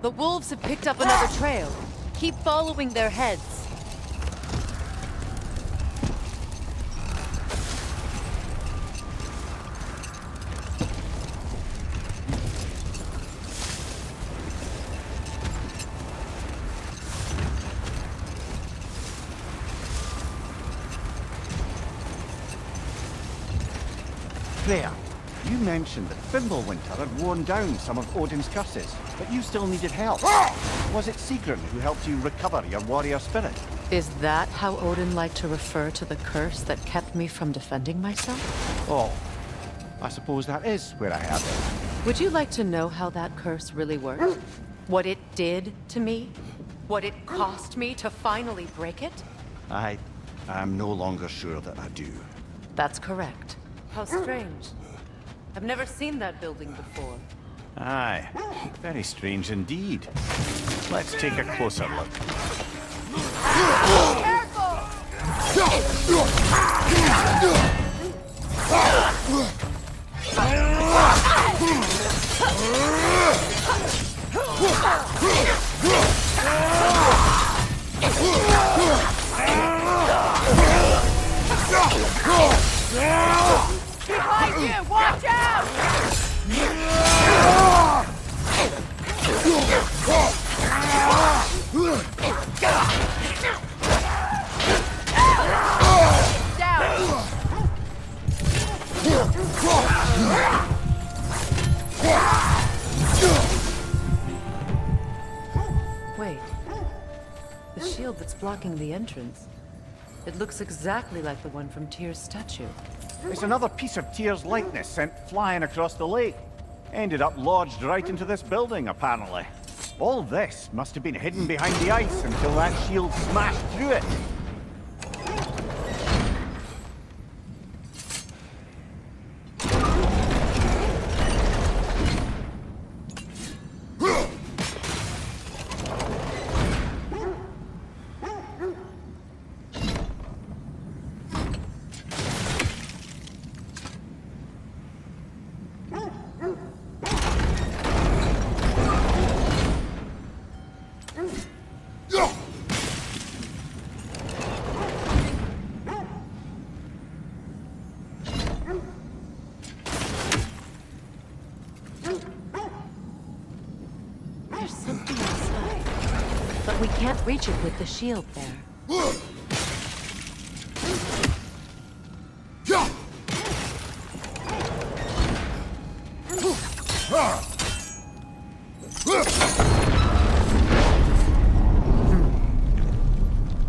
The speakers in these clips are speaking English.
The wolves have picked up another trail. Keep following their heads. Freya, you mentioned that Fimbulwinter had worn down some of Odin's curses, but you still needed help. Was it Sigrun who helped you recover your warrior spirit? Is that how Odin liked to refer to the curse that kept me from defending myself? Oh, I suppose that is where I had it. Would you like to know how that curse really worked? What it did to me? What it cost me to finally break it? I am no longer sure that I do. That's correct. How strange. I've never seen that building before. Aye, very strange indeed. Let's take a closer look. Behind you! Watch out! Wait. The shield that's blocking the entrance. It looks exactly like the one from Tyr's statue. It's another piece of Tyr's likeness sent flying across the lake. Ended up lodged right into this building, apparently. All this must have been hidden behind the ice until that shield smashed through it. There's something inside, but we can't reach it with the shield there.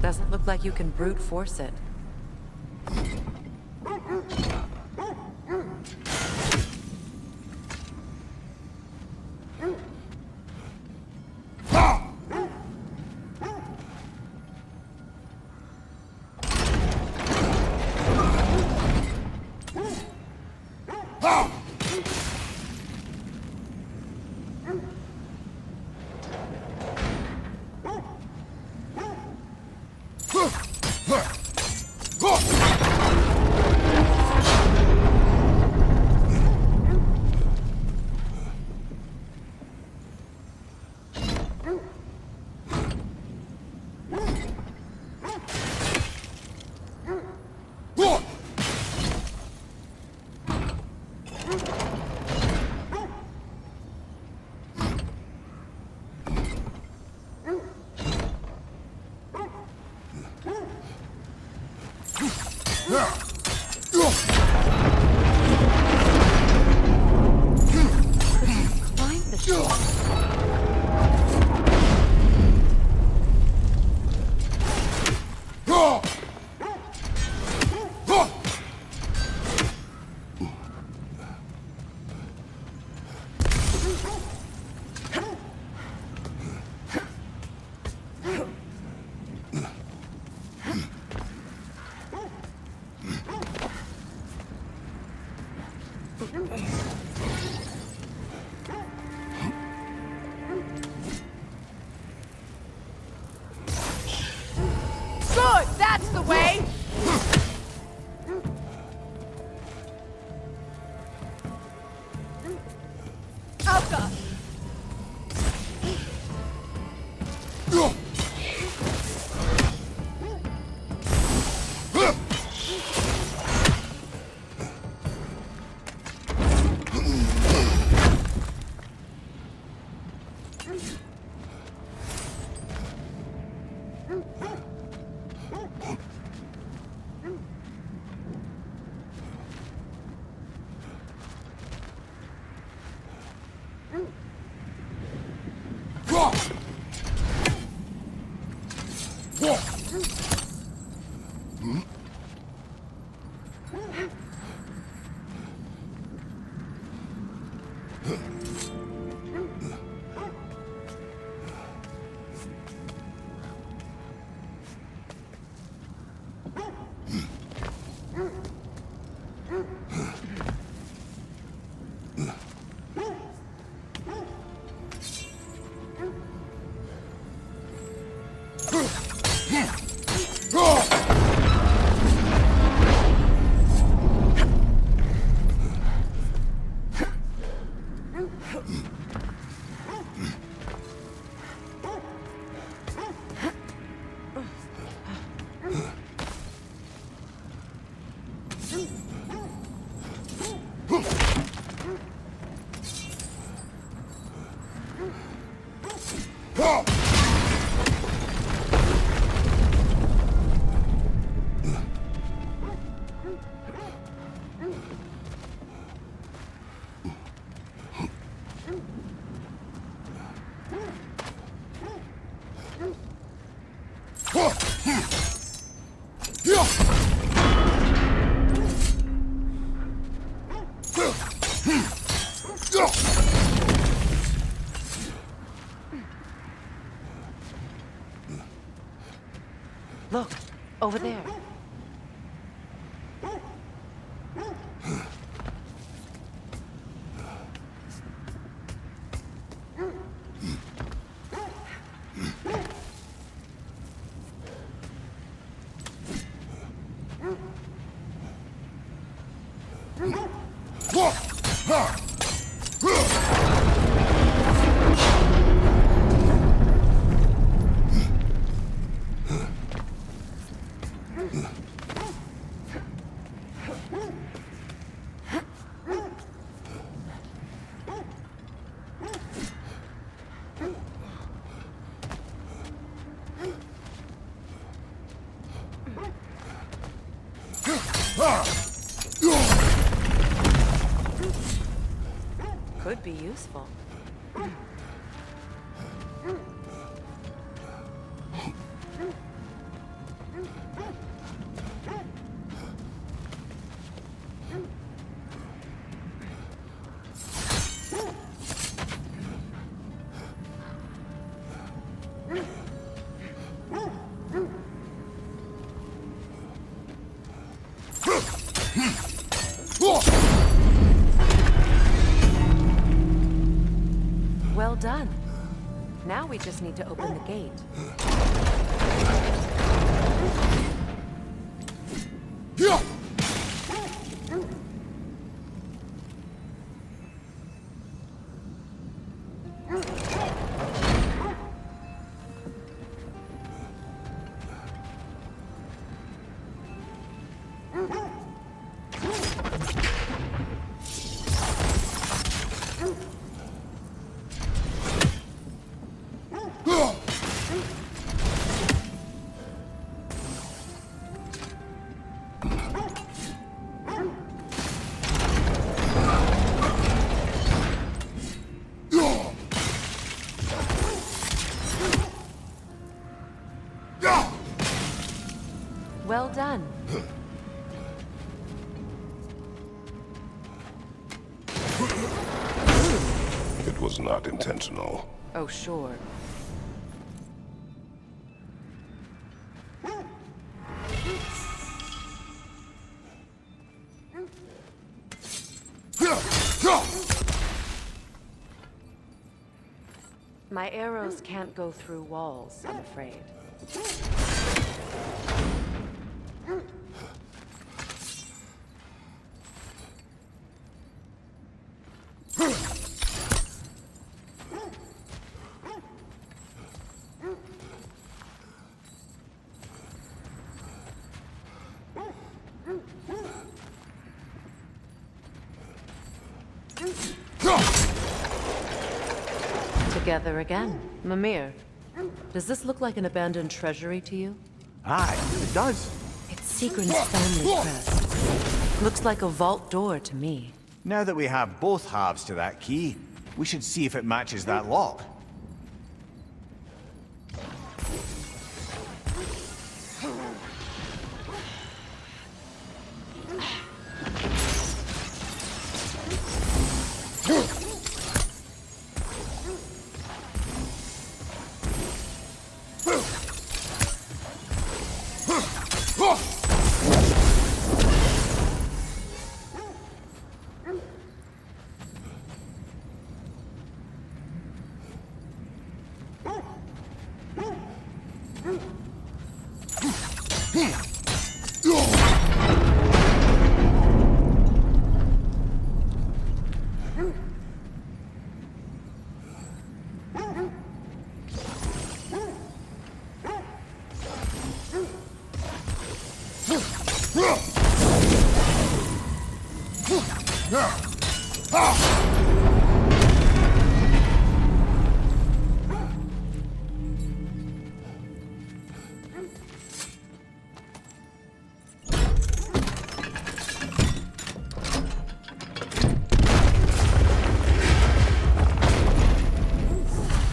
Doesn't look like you can brute force it. Good! That's the way! Oh, God! Look, over there. Could be useful. Well done. Now we just need to open the gate. Well done. It was not intentional. Oh, sure. My arrows can't go through walls, I'm afraid. Together again. Mimir, does this look like an abandoned treasury to you? Aye, it does. It's Sigrun's family crest. Looks like a vault door to me. Now that we have both halves to that key, we should see if it matches that lock.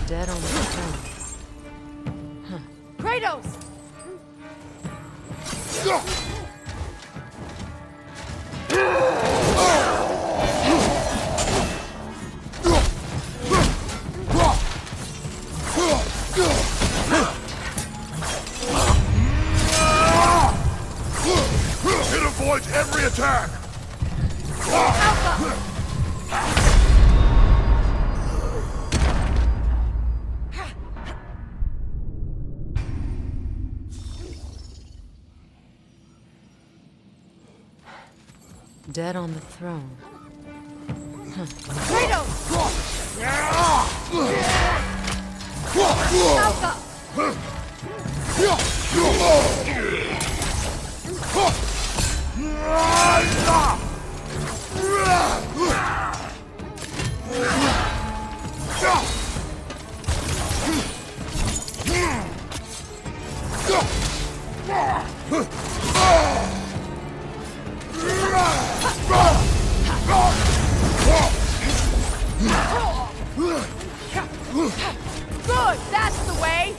Dead on the stone. Huh. Kratos! It avoids every attack! Dead on the throne. Huh. Good, that's the way!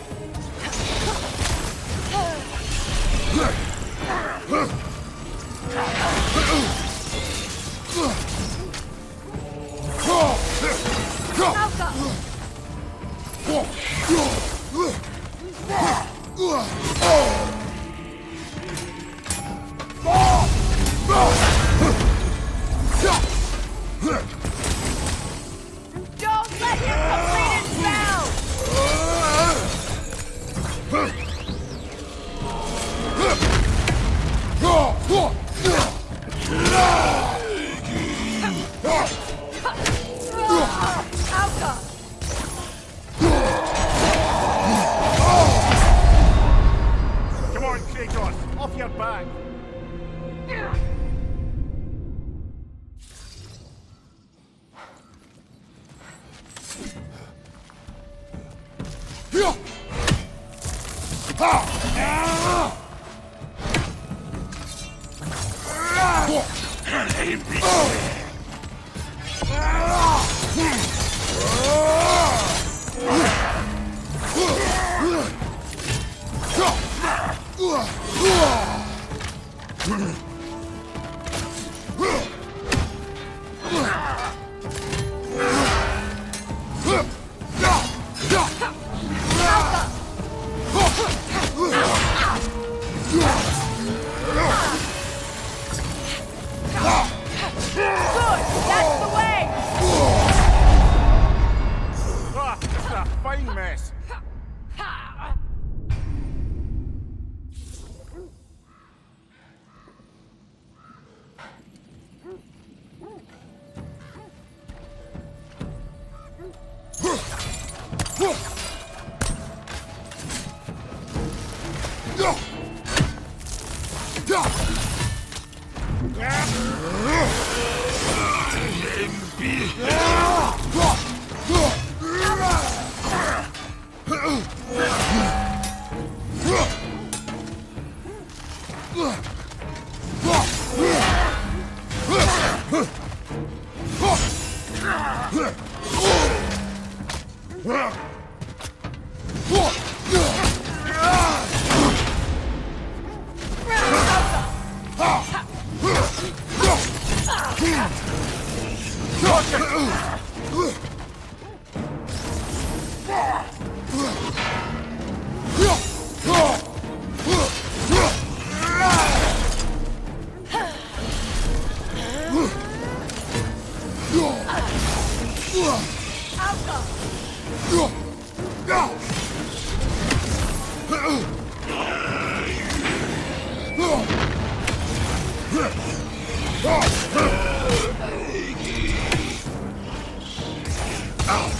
Don't let him complete his spell! Come on, Kratos, off your back! Good! That's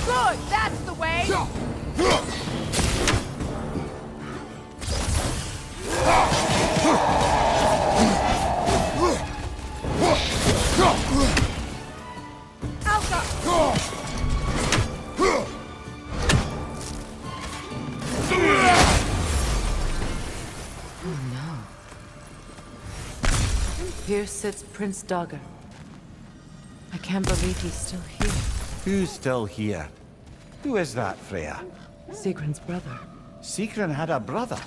Good, that's the way! Here sits Prince Dagger. I can't believe he's still here. Who's still here? Who is that, Freya? Sigrun's brother. Sigrun had a brother.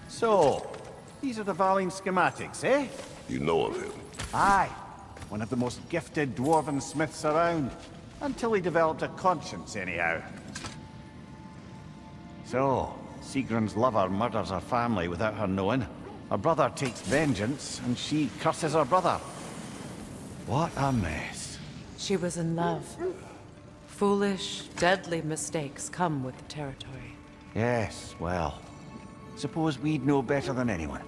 So, these are the Valine schematics, eh? You know of him. Aye. One of the most gifted dwarven smiths around. Until he developed a conscience, anyhow. So, Sigrun's lover murders her family without her knowing. Her brother takes vengeance, and she curses her brother. What a mess. She was in love. Foolish, deadly mistakes come with the territory. Yes, well, suppose we'd know better than anyone.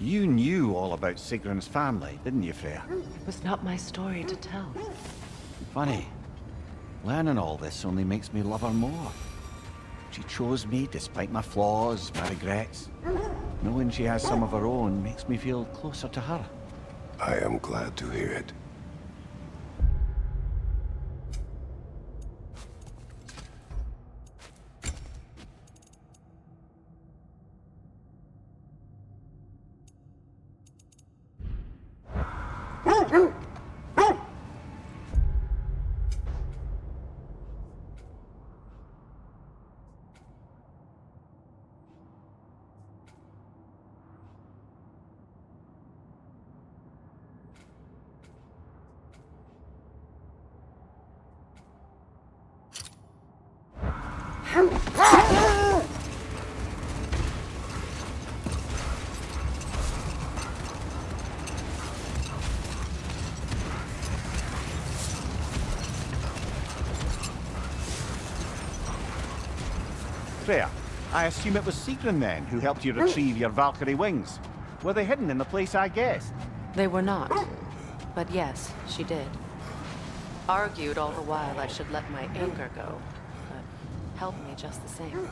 You knew all about Sigrun's family, didn't you, Freya? It was not my story to tell. Funny. Learning all this only makes me love her more. She chose me despite my flaws, my regrets. Knowing she has some of her own makes me feel closer to her. I am glad to hear it. Freya, I assume it was Sigrun then who helped you retrieve your Valkyrie wings. Were they hidden in the place I guessed? They were not. But yes, she did. Argued all the while I should let my anger go, but helped me just the same.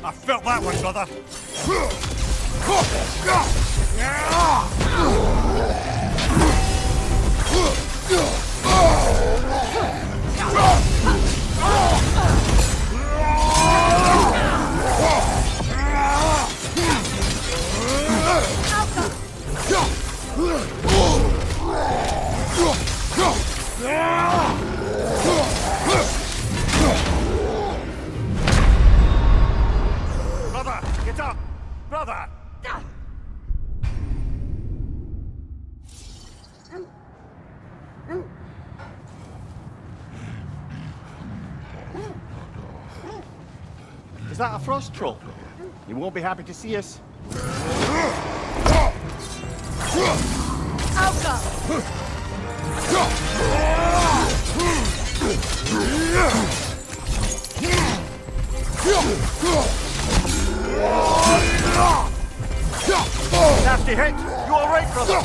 I felt that one, brother. Brother, Get up, brother! Is that a frost troll? He won't be happy to see us. I'll go. Nasty hit! You alright, brother?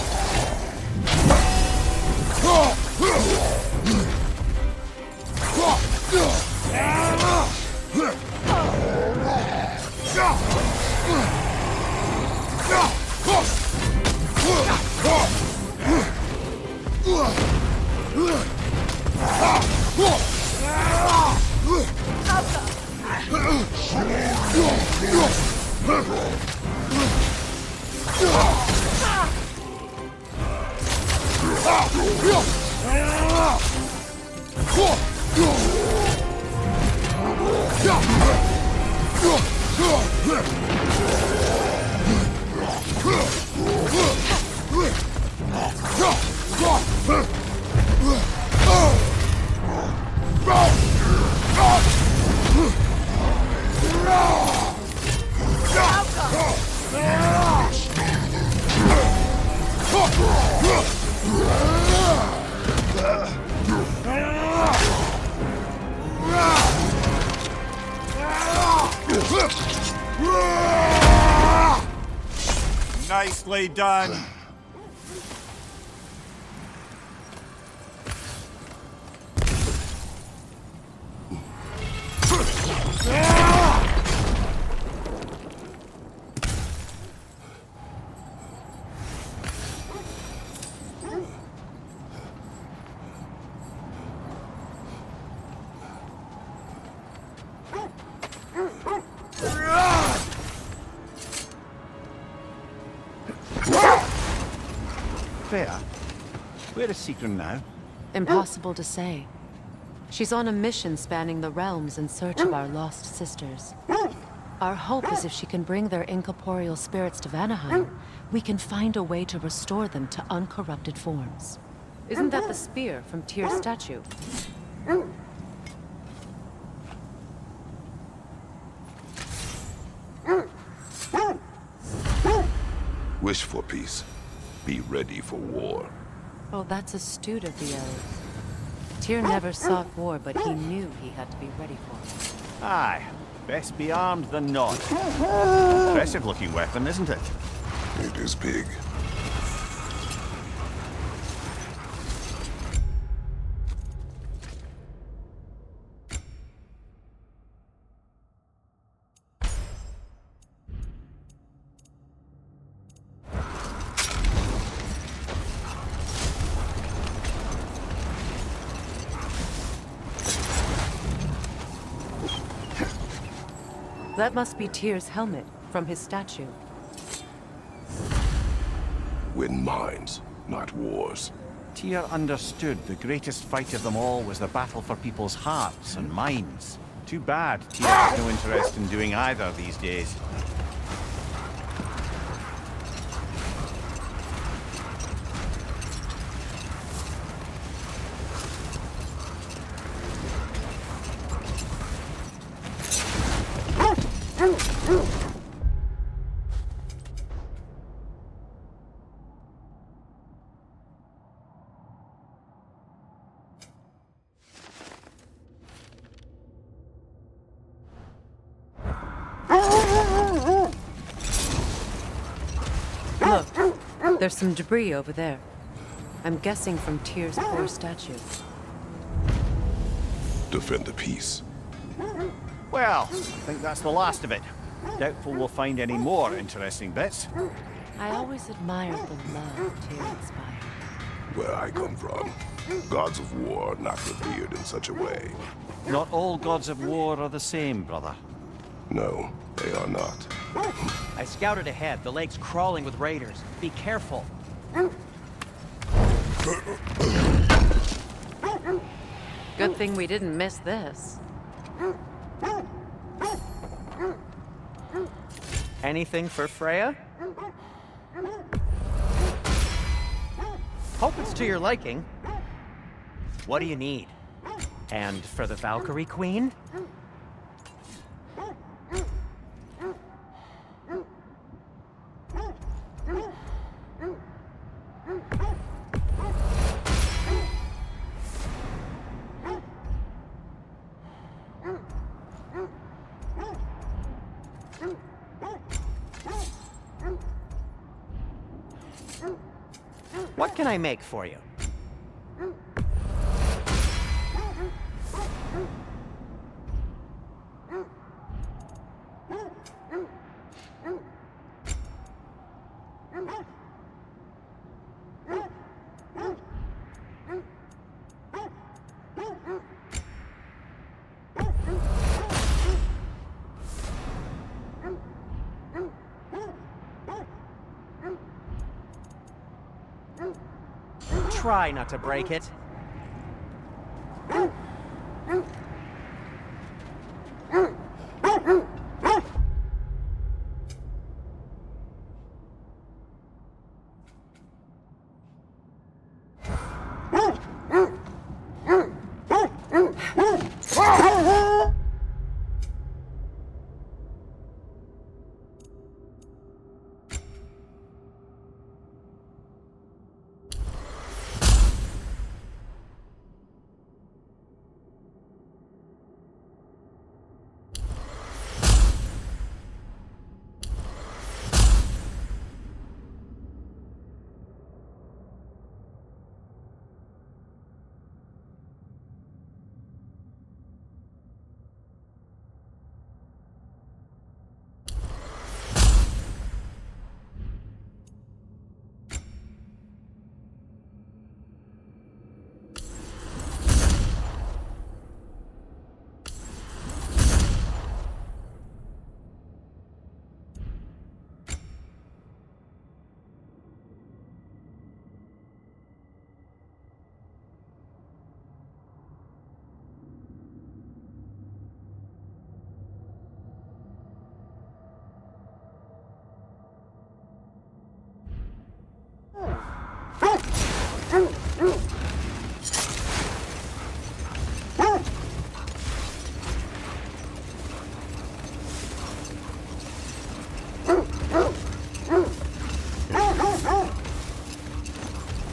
Nicely done. Fair. Where is Secret now? Impossible to say. She's on a mission spanning the realms in search of our lost sisters. Our hope is if she can bring their incorporeal spirits to Vanaheim, we can find a way to restore them to uncorrupted forms. Isn't that the spear from Tyr's statue? Wish for peace. Be ready for war. Oh, that's astute of the elves. Tyr never sought war, but he knew he had to be ready for it. Aye. Best be armed than not. Impressive looking weapon, isn't it? It is big. That must be Tyr's helmet from his statue. Win minds, not wars. Tyr understood the greatest fight of them all was the battle for people's hearts and minds. Too bad Tyr has no interest in doing either these days. Look, there's some debris over there. I'm guessing from Tyr's poor statue. Defend the peace. Well, I think that's the last of it. Doubtful we'll find any more interesting bits. I always admired the love Tyr inspired. Where I come from, gods of war are not revered in such a way. Not all gods of war are the same, brother. No, they are not. I scouted ahead. The lake's crawling with raiders. Be careful. Good thing we didn't miss this. Anything for Freya? Hope it's to your liking. What do you need? And for the Valkyrie Queen? What can I make for you? Try not to break it.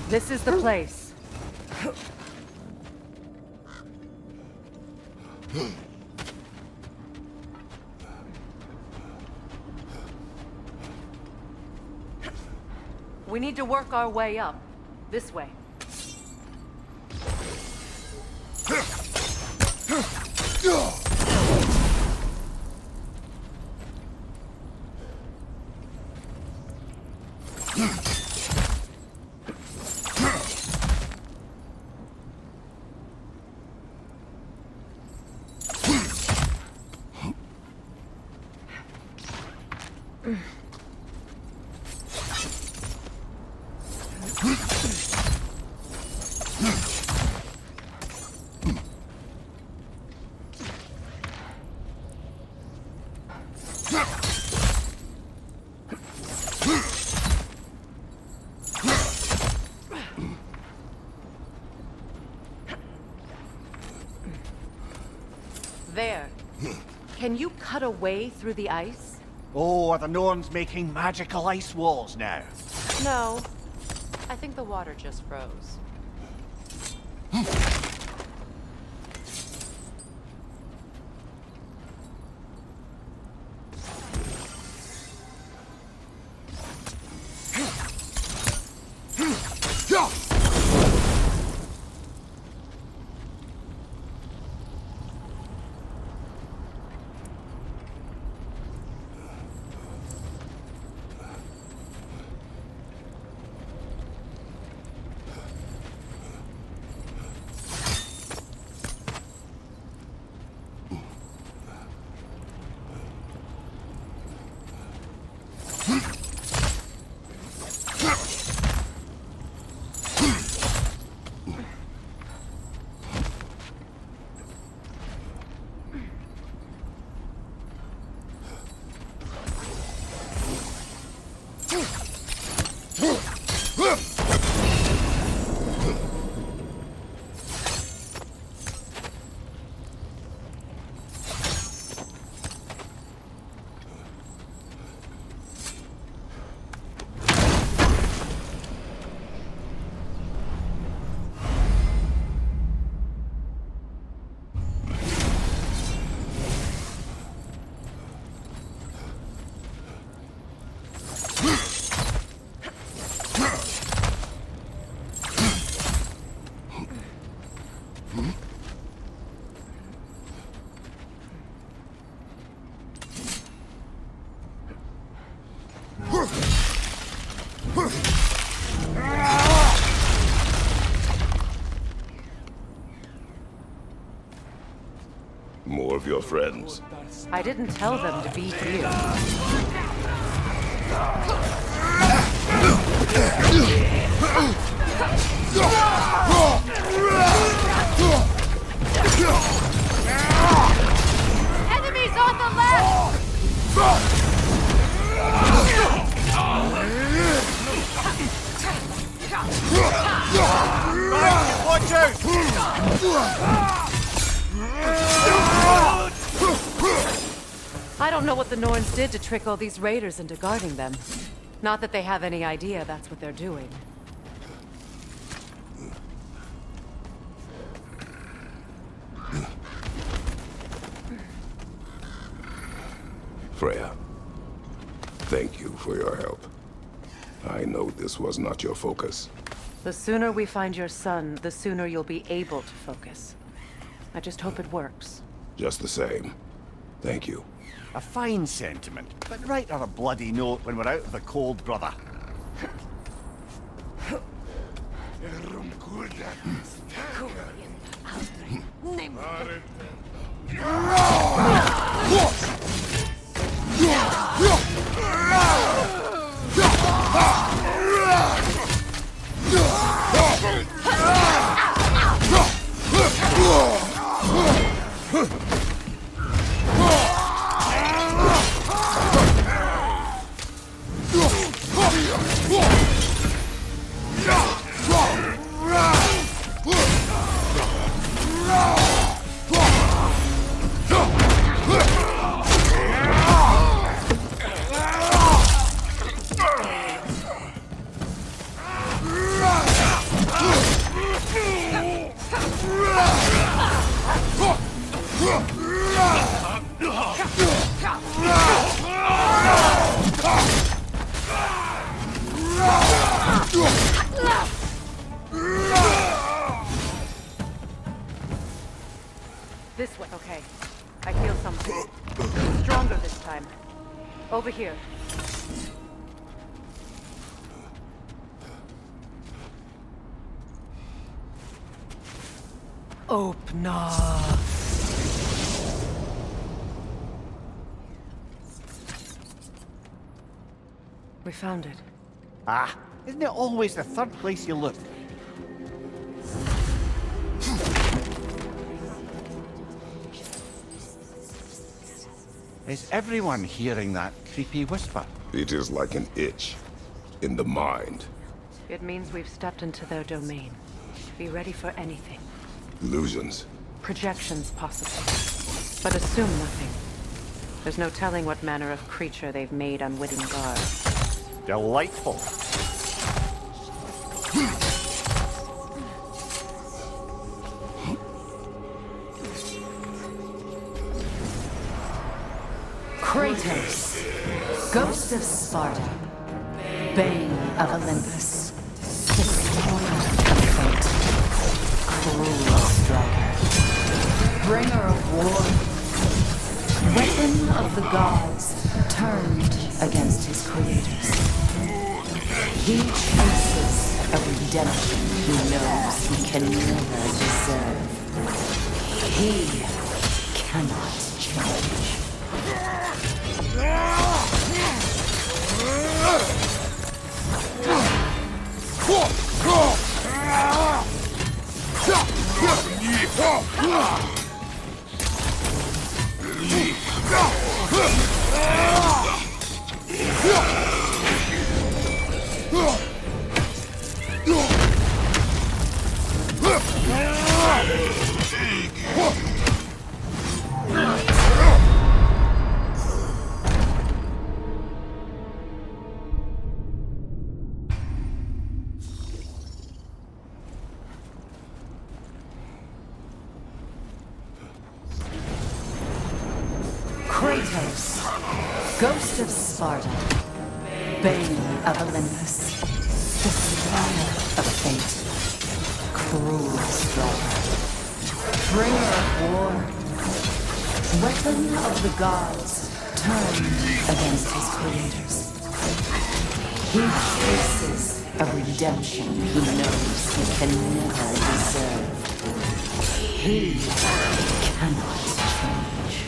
This is the place. We need to work our way up. This way. There. Can you cut a way through the ice? Oh, are the Norns making magical ice walls now? No. I think the water just froze. your friends. I didn't tell them to be here. Enemies on the left! Watch out! I don't know what the Norns did to trick all these raiders into guarding them. Not that they have any idea that's what they're doing. Freya, thank you for your help. I know this was not your focus. The sooner we find your son, the sooner you'll be able to focus. I just hope it works. Just the same, thank you. A fine sentiment, but write her a bloody note when we're out of the cold, brother. This way. Okay. I feel something. Stronger this time. Over here. Opna. We found it. Ah, isn't it always the third place you look? Is everyone hearing that creepy whisper? It is like an itch in the mind. It means we've stepped into their domain. Be ready for anything. Illusions. Projections possible. But assume nothing. There's no telling what manner of creature they've made unwitting guard. Delightful. Kratos, ghost of Sparta, bane of Olympus, destroyer of fate, cruel striker, bringer of war, weapon of the gods, turned against his creators. He chases a redemption he knows he can never deserve. He cannot change. Kratos, ghost of Sparta, bane of Olympus, destroyer of fate, cruel striker, bringer of war, weapon of the gods, turned against his creators. He faces a redemption he knows he can never deserve. He cannot change.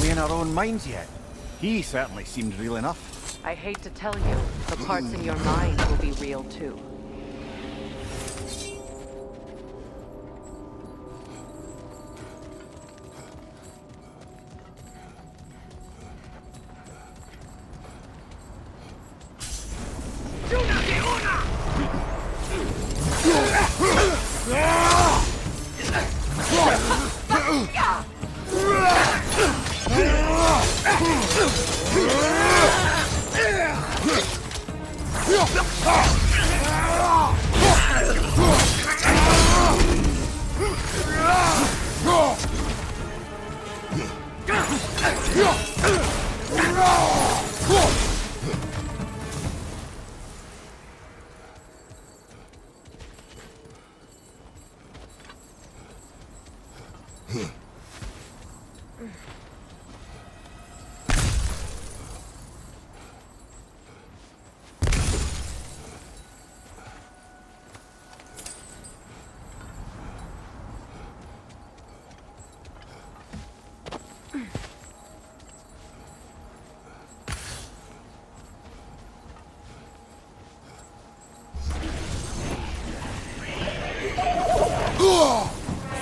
We in our own minds yet? He certainly seemed real enough. I hate to tell you, the parts in your mind will be real too.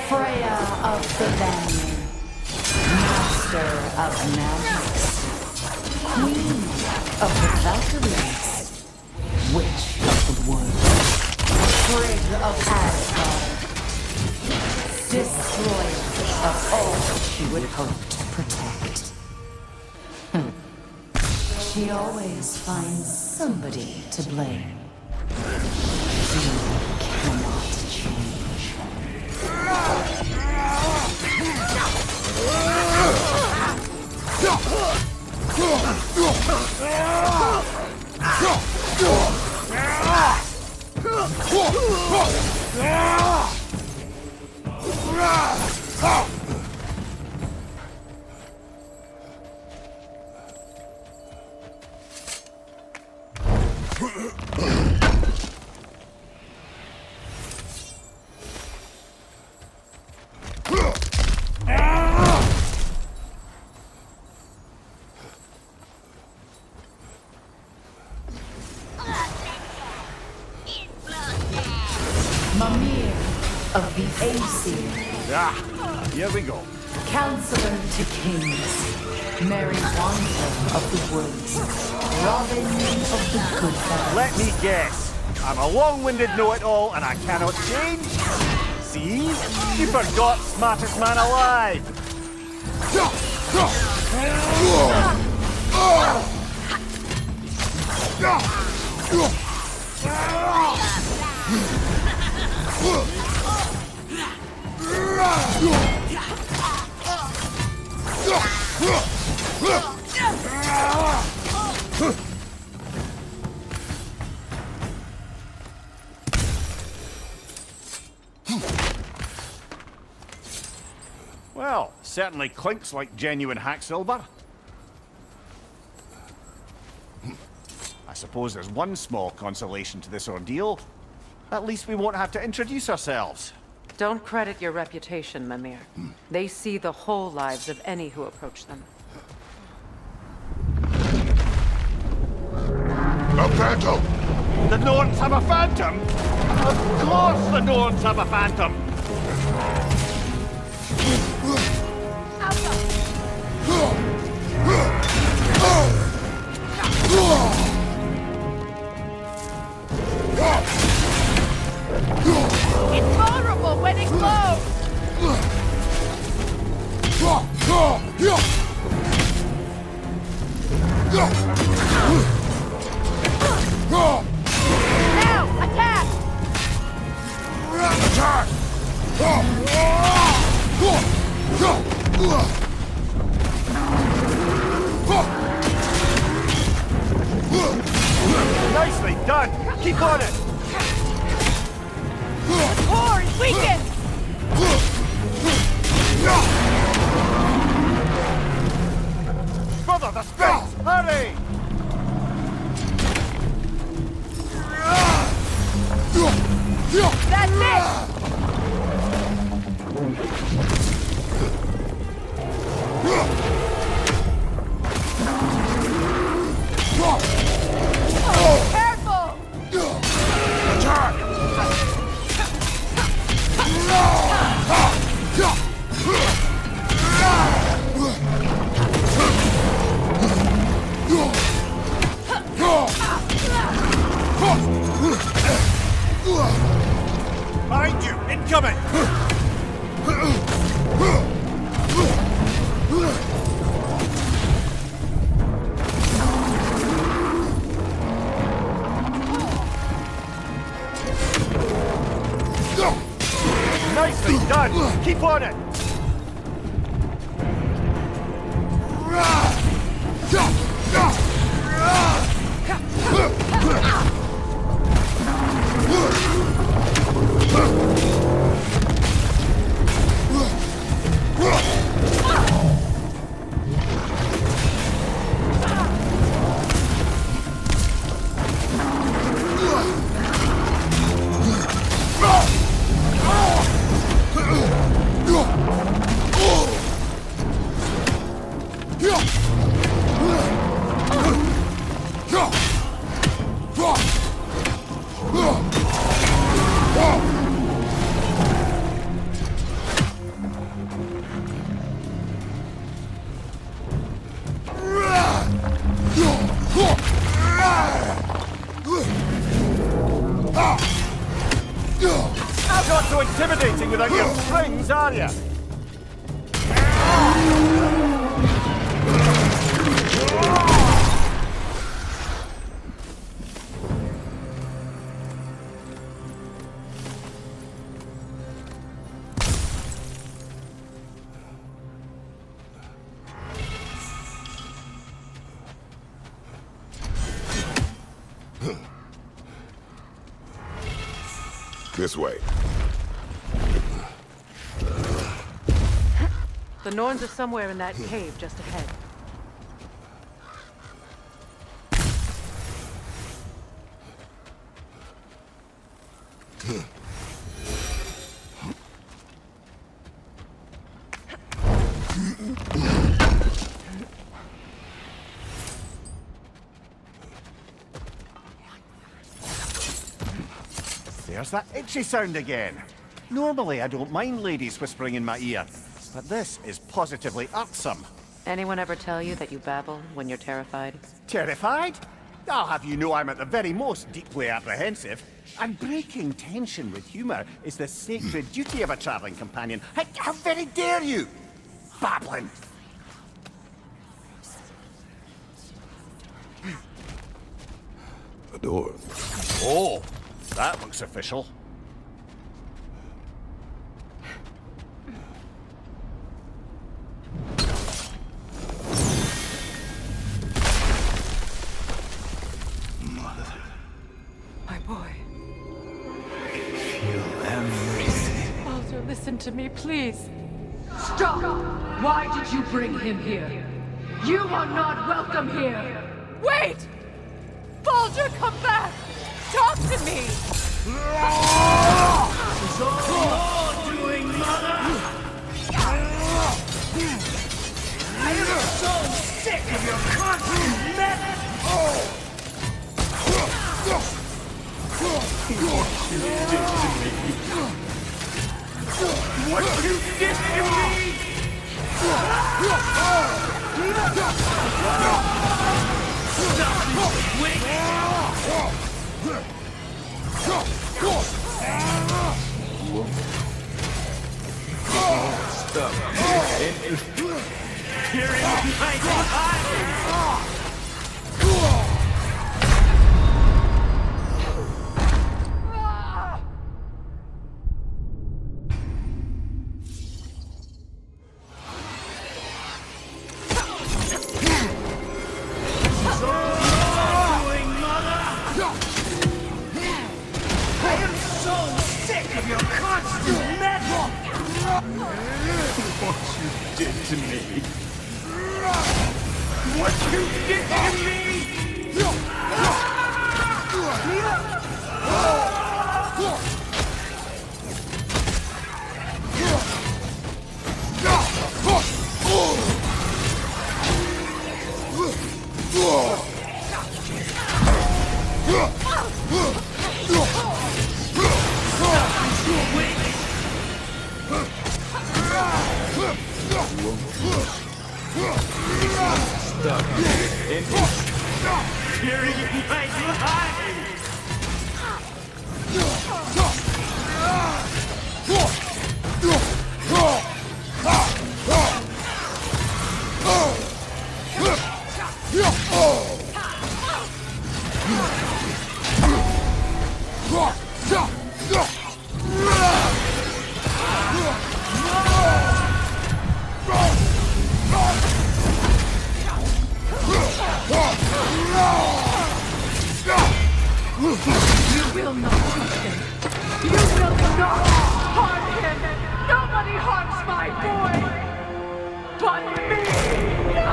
Freya of the Vanir, master of magics, queen of the Valkyries, witch of the wood, Frigg of Asgard, destroyer of all she would hope to protect. She always finds somebody to blame. You cannot change. Mimir of the Aesir, Ah, here we go. counselor to kings, Mary Wanda of the woods, Robin of the good fellows. Let me guess. I'm a long-winded know-it-all and I cannot change? See? You forgot smartest man alive. Well, certainly clinks like genuine hack silver. I suppose there's one small consolation to this ordeal. At least we won't have to introduce ourselves. Don't credit your reputation, Mimir. They see the whole lives of any who approach them. A phantom! The Norns have a phantom? Of course the Norns have a phantom! It's vulnerable when it glows! Now, attack! Nicely done! Keep on it! Core is weakened! Brother, the strength! Hurry! That's it! Careful! Behind you! Incoming! Nicely done! Keep on it! Not so intimidating without your strings, are you? This way. The Norns are somewhere in that cave just ahead. There's that itchy sound again. Normally I don't mind ladies whispering in my ear, but this is positively irksome. Anyone ever tell you that you babble when you're terrified? Terrified? I'll have you know I'm at the very most deeply apprehensive. And breaking tension with humour is the sacred duty of a travelling companion. How very dare you! Babbling! A door. Oh, that looks official. My boy. Feel everything. Baldur, listen to me, please. Stop! Why did you bring him here? You are not welcome here! Wait! Baldur, come back! Talk to me! It's all you're doing, mother! I am so sick of your constant mess! What you did to me! Stop. You're in my eye! What you did to me. What you did to me! Peering in my eyes! You will not touch him. You will not harm him. Nobody harms my boy. But me. No!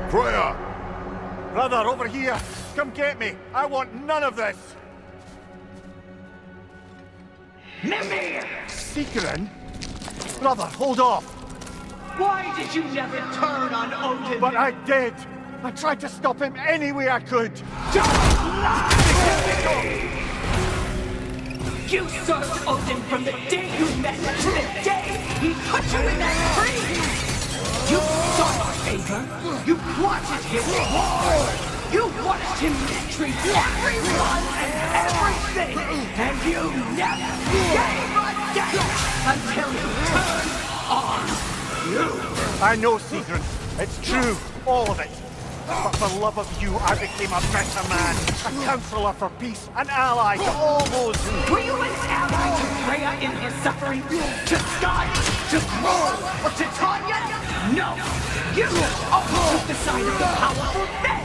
Freya! Brother, over here! Come get me! I want none of this! Mimir! Secret? Brother, hold off! Why did you never turn on Odin? But I did! I tried to stop him any way I could! Don't lie to me! You served Odin from the day you met to the day he put you in that tree! You sought favor! You wanted his war! You watched him mistreat everyone and everything! And you never gave a damn until you turned on you! I know, Secret. It's true. All of it. But for love of you, I became a better man. A counselor for peace. An ally to all those who... Were you an ally to Freya in her suffering? To Scott? To Kroll? Or to Tanya? No! You always took the side of the powerful men!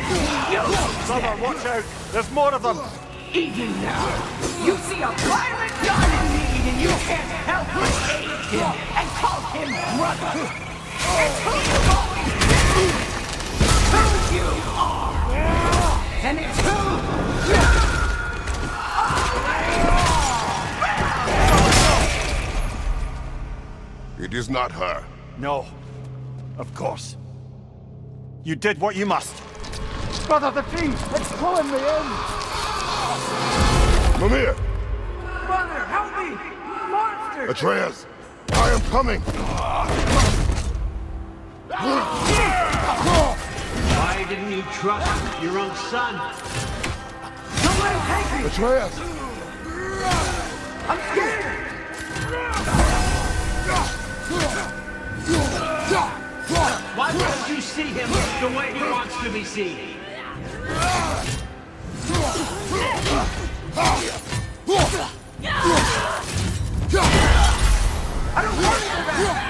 You! Brother, watch out. There's more of them. Even now, you see a violent god in need and you can't help but aid him and call him brother! It's who you've always been! Who you are! And it's who you It is not her. No. Of course. You did what you must. Brother, the tree! It's pulling me in! Mimir! Brother, help me! Monster! Atreus! I am coming! Why didn't you trust your own son? Don't let him take me! Atreus! I'm scared! Why won't you see him the way he wants to be seen? I don't want to go back!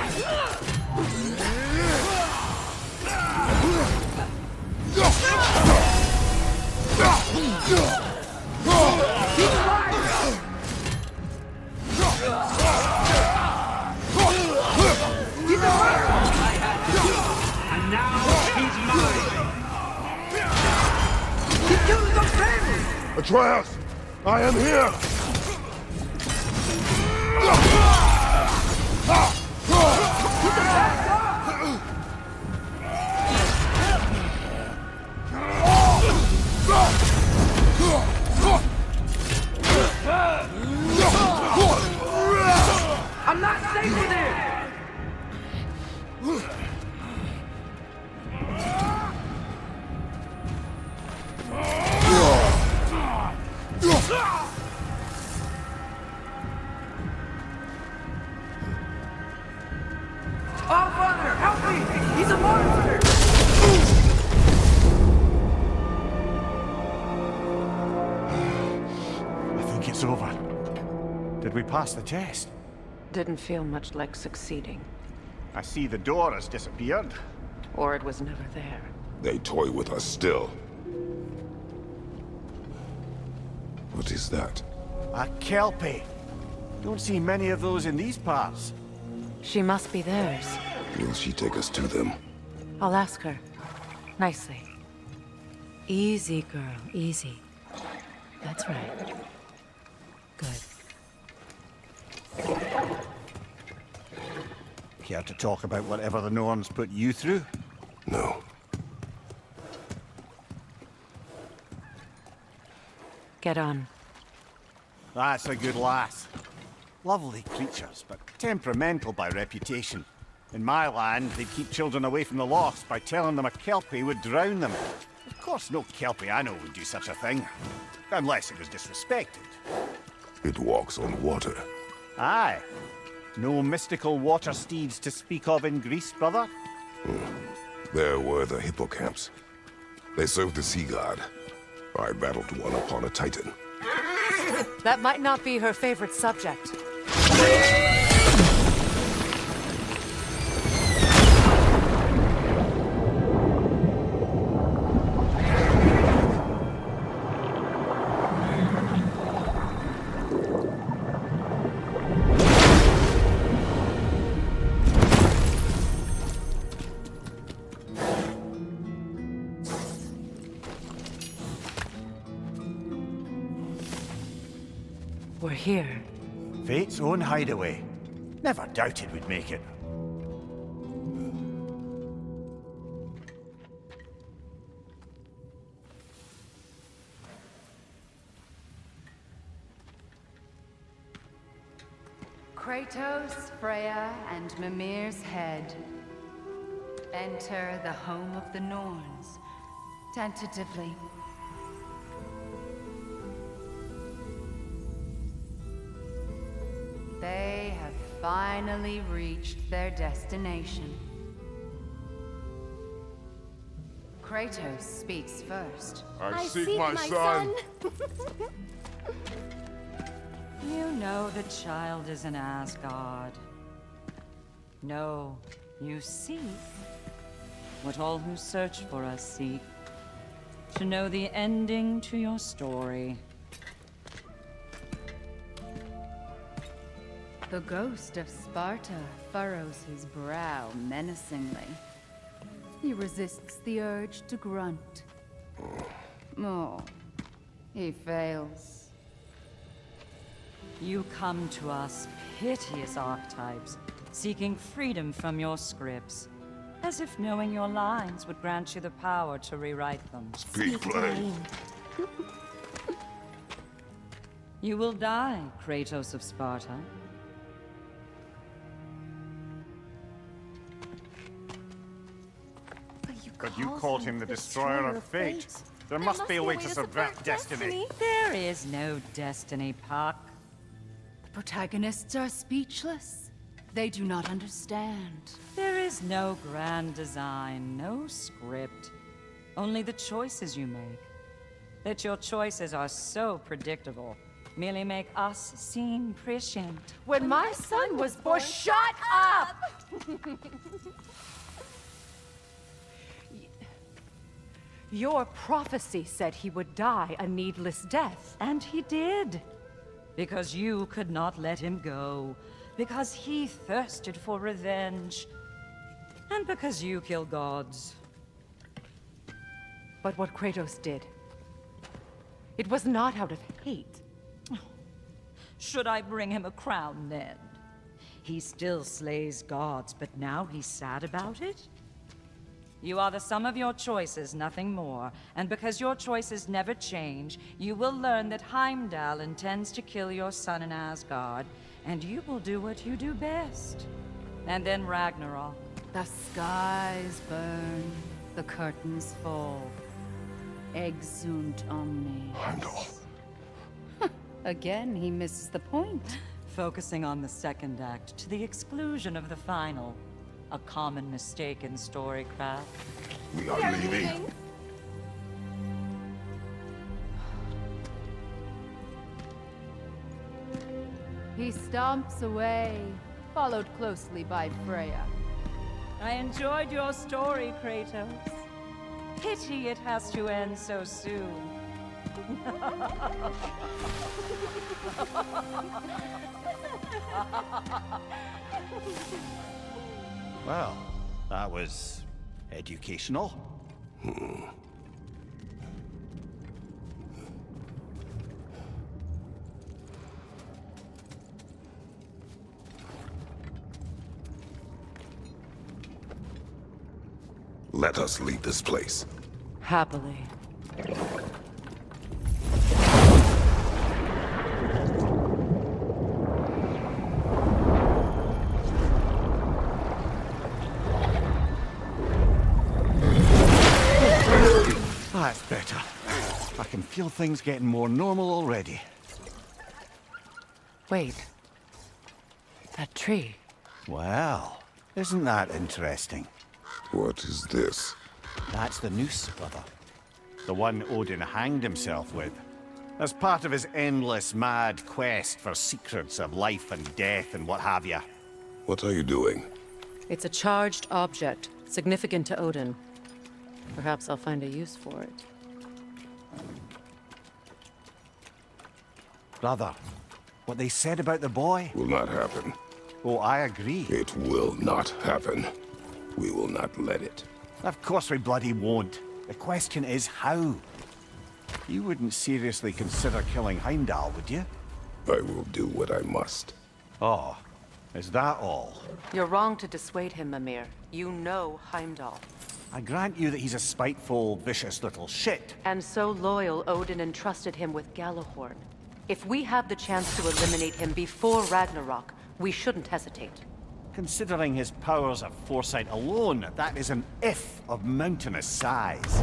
He's alive! He's alive! And now he's mine. He killed the family! Atreus! I am here! I'm not safe with him! Oh, Father, help me! He's a monster! I think it's over. Did we pass the test? Didn't feel much like succeeding. I see the door has disappeared. Or it was never there. They toy with us still. What is that? A kelpie. Don't see many of those in these parts. She must be theirs. Will she take us to them? I'll ask her. Nicely. Easy, girl, easy. That's right. Good. Care to talk about whatever the Norns put you through? No. Get on. That's a good lass. Lovely creatures, but temperamental by reputation. In my land, they'd keep children away from the lost by telling them a Kelpie would drown them. Of course, no Kelpie I know would do such a thing. Unless it was disrespected. It walks on water. Aye. No mystical water steeds to speak of in Greece, brother? There were the hippocamps. They served the sea god. I battled one upon a titan. That might not be her favorite subject. We're here. Fate's own hideaway. Never doubted we'd make it. Kratos, Freya, and Mimir's head. Enter the home of the Norns. Tentatively. They have finally reached their destination. Kratos speaks first. I seek my son. You know the child is in Asgard. No, you seek what all who search for us seek. To know the ending to your story. The ghost of Sparta furrows his brow menacingly. He resists the urge to grunt. Oh, he fails. You come to us, piteous archetypes, seeking freedom from your scripts, as if knowing your lines would grant you the power to rewrite them. Speak plain. You will die, Kratos of Sparta. But you called him the destroyer of fate. There must be a way to subvert destiny. There is no destiny, Puck. The protagonists are speechless. They do not understand. There is no grand design, no script. Only the choices you make. That your choices are so predictable, merely make us seem prescient. When my son was born, shut up! Your prophecy said he would die a needless death. And he did. Because you could not let him go. Because he thirsted for revenge. And because you kill gods. But what Kratos did, it was not out of hate. Should I bring him a crown then? He still slays gods, but now he's sad about it? You are the sum of your choices, nothing more. And because your choices never change, you will learn that Heimdall intends to kill your son in Asgard, and you will do what you do best. And then Ragnarok. The skies burn, the curtains fall. Exunt omnes. Heimdall. Again, he misses the point. Focusing on the second act to the exclusion of the final. A common mistake in storycraft. We are leaving. He stomps away, followed closely by Freya. I enjoyed your story, Kratos. Pity it has to end so soon. Well, that was educational. Let us leave this place. Happily. That's better. I can feel things getting more normal already. Wait. That tree. Well, isn't that interesting? What is this? That's the noose, brother. The one Odin hanged himself with. As part of his endless, mad quest for secrets of life and death and what have you. What are you doing? It's a charged object, significant to Odin. Perhaps I'll find a use for it. Brother, what they said about the boy? Will not happen. Oh, I agree. It will not happen. We will not let it. Of course we bloody won't. The question is how? You wouldn't seriously consider killing Heimdall, would you? I will do what I must. Oh, is that all? You're wrong to dissuade him, Mimir. You know Heimdall. I grant you that he's a spiteful, vicious little shit. And so loyal, Odin entrusted him with Galahorn. If we have the chance to eliminate him before Ragnarok, we shouldn't hesitate. Considering his powers of foresight alone, that is an if of mountainous size.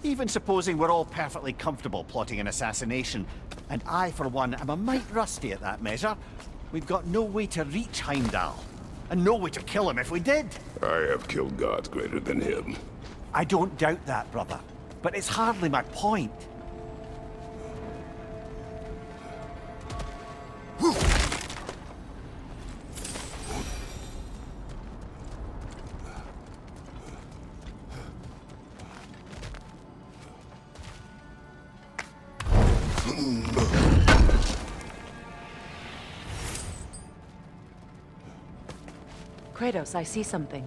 Even supposing we're all perfectly comfortable plotting an assassination, and I, for one, am a mite rusty at that measure, we've got no way to reach Heimdall, and no way to kill him if we did. I have killed gods greater than him. I don't doubt that, brother, but it's hardly my point. Kratos, I see something.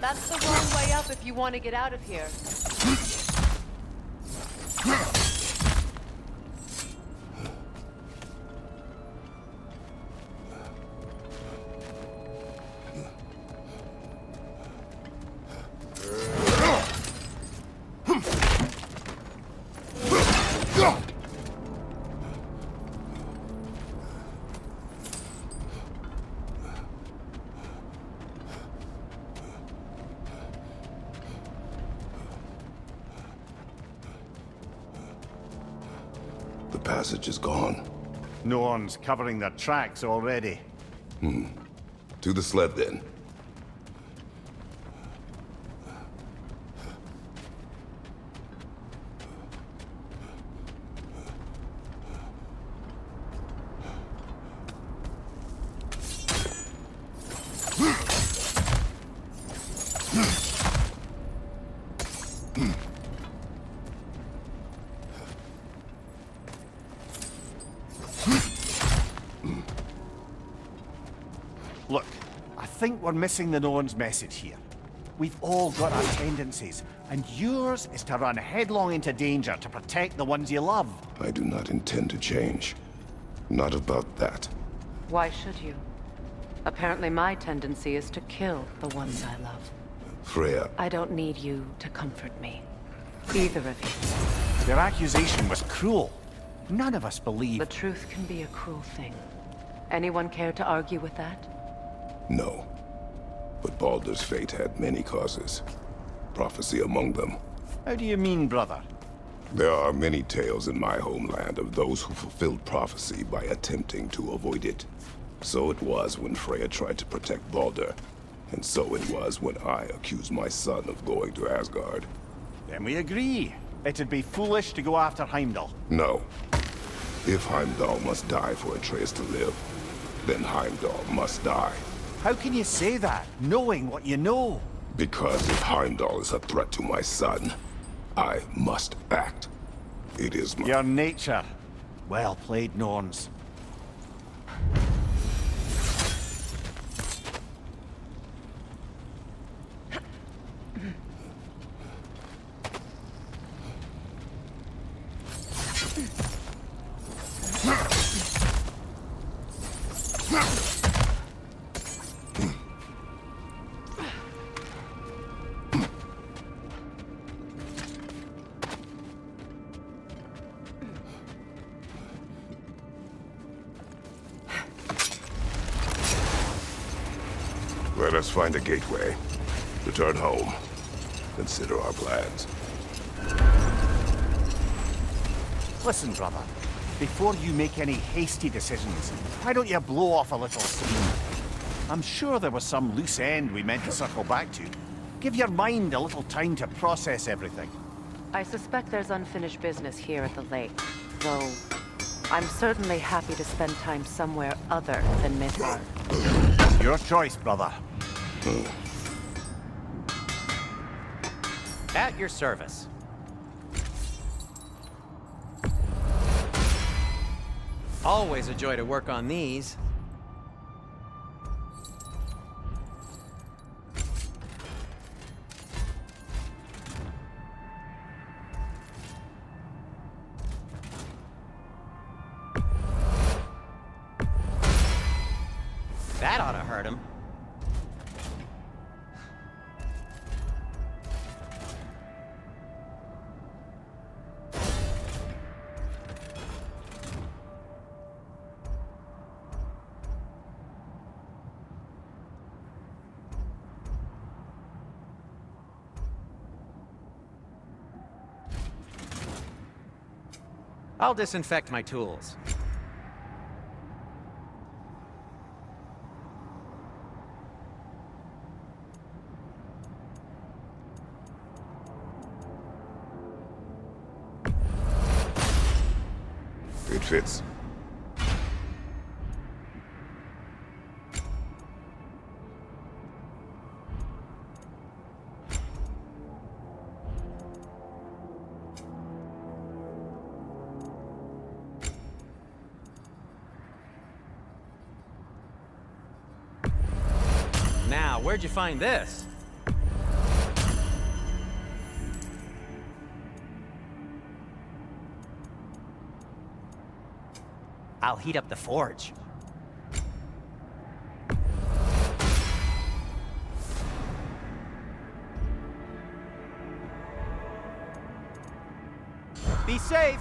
That's the wrong way up if you want to get out of here. The passage is gone. NORNS covering their tracks already. To the sled, then. Look, I think we're missing the NORNS message here. We've all got our tendencies, and yours is to run headlong into danger to protect the ones you love. I do not intend to change. Not about that. Why should you? Apparently my tendency is to kill the ones I love. Freya, I don't need you to comfort me. Either of you. Their accusation was cruel. None of us believe... The truth can be a cruel thing. Anyone care to argue with that? no. But Baldur's fate had many causes. Prophecy among them. How do you mean, brother? There are many tales in my homeland of those who fulfilled prophecy by attempting to avoid it. So it was when Freya tried to protect Baldur, and so it was when I accused my son of going to Asgard. Then we agree. It'd be foolish to go after Heimdall. No. If Heimdall must die for Atreus to live, then Heimdall must die. How can you say that, knowing what you know? Because if Heimdall is a threat to my son, I must act. It is my... Your nature. Well played, Norns. Let us find a gateway. Return home. Consider our plans. Listen, brother. Before you make any hasty decisions, why don't you blow off a little steam? I'm sure there was some loose end we meant to circle back to. Give your mind a little time to process everything. I suspect there's unfinished business here at the lake, though I'm certainly happy to spend time somewhere other than Midgard. Your choice, brother. At your service. Always a joy to work on these. That ought to hurt him. I'll disinfect my tools. It fits. Now, where'd you find this? I'll heat up the forge. Be safe!